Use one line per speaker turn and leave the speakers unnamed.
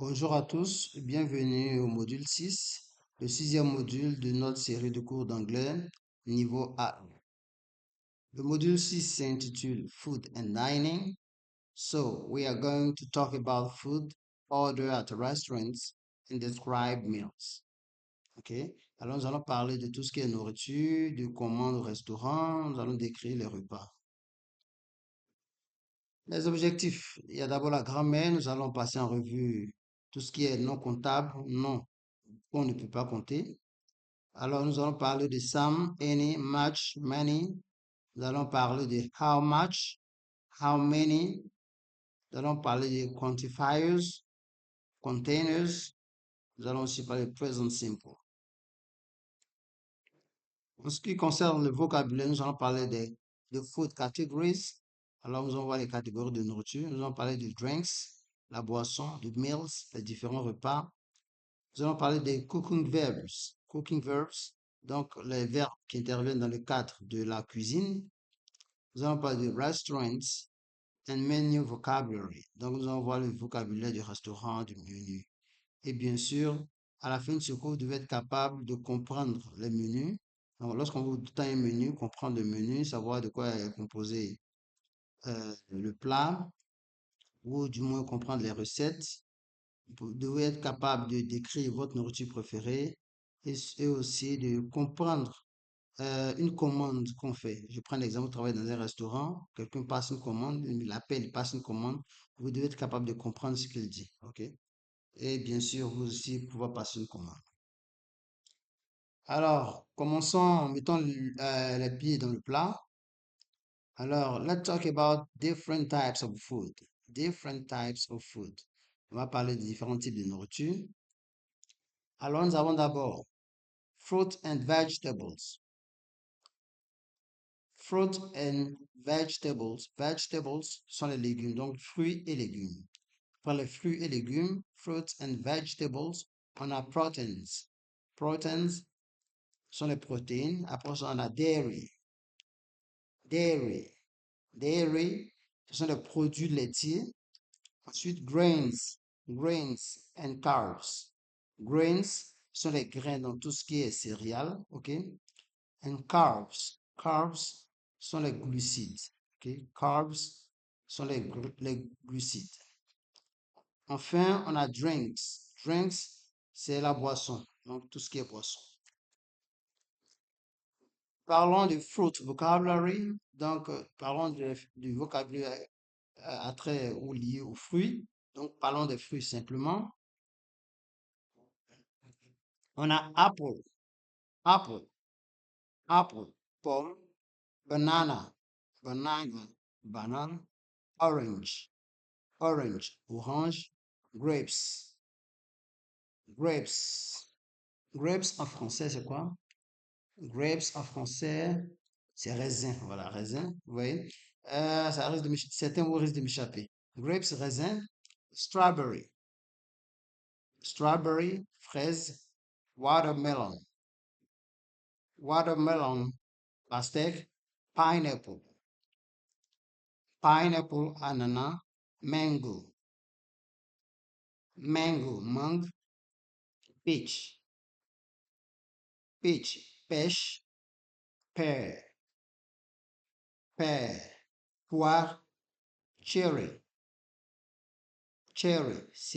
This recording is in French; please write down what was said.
Bonjour à tous, bienvenue au module 6, le sixième module de notre série de cours d'anglais niveau A. Le module 6 s'intitule Food and Dining. So, we are going to talk about food, order at restaurants, and describe meals. OK? Alors, nous allons parler de tout ce qui est nourriture, de commandes au restaurant, nous allons décrire les repas. Les objectifs, il y a d'abord la grammaire, nous allons passer en revue tout ce qui est non comptable, non qu'on ne peut pas compter. Alors, nous allons parler de some, any, much, many. Nous allons parler de how much, how many. Nous allons parler de quantifiers, containers. Nous allons aussi parler de present simple. En ce qui concerne le vocabulaire, nous allons parler de food categories. Alors, nous allons voir les catégories de nourriture. Nous allons parler de drinks, la boisson, de meals, les différents repas. Nous allons parler des cooking verbs. Cooking verbs, donc les verbes qui interviennent dans le cadre de la cuisine. Nous allons parler de restaurants and menu vocabulary. Donc, nous allons voir le vocabulaire du restaurant, du menu. Et bien sûr, à la fin de ce cours, vous devez être capable de comprendre les menus. Donc, lorsqu'on vous donne un menu, comprendre le menu, savoir de quoi est composé le plat, ou du moins comprendre les recettes. Vous devez être capable de décrire votre nourriture préférée et aussi de comprendre une commande qu'on fait. Je prends l'exemple, vous travaillez dans un restaurant, quelqu'un passe une commande, il l'appelle, il passe une commande. Vous devez être capable de comprendre ce qu'il dit. OK? Et bien sûr, vous aussi pouvoir passer une commande. Alors, commençons, mettons les pieds dans le plat. Alors, let's talk about different types of food. Different types of food. On va parler de différents types de nourriture. Alors, nous avons d'abord fruit and vegetables. Fruit and vegetables. Vegetables sont les légumes, donc fruits et légumes. Pour les fruits et légumes, fruits and vegetables, on a proteins. Proteins sont les protéines. Après ça, on a dairy. Dairy. Dairy, ce sont les produits laitiers. Ensuite, grains. Grains and carbs. Grains sont les grains dans tout ce qui est céréales. OK? And carbs. Carbs sont les glucides. Okay? Carbs sont les glucides. Enfin, on a drinks. Drinks, c'est la boisson. Donc, tout ce qui est boisson. Parlons de fruit vocabulary. Donc, parlons du vocabulaire à trait ou lié aux fruits. Donc, parlons des fruits simplement. On a apple. Apple. Apple. Pomme. Banana. Banana. Banane. Orange. Orange, orange, grapes, grapes. Grapes en français, c'est quoi? Grapes en français, c'est raisin. Voilà, raisin, vous voyez. Ça risque certains mots risquent de m'échapper. Grapes, raisin, strawberry, strawberry, fraise, watermelon, watermelon, pastèque, pineapple, pineapple, ananas, mango, mango, mangue, peach, peach, pêche, pear, pear, poire, cherry, cherry,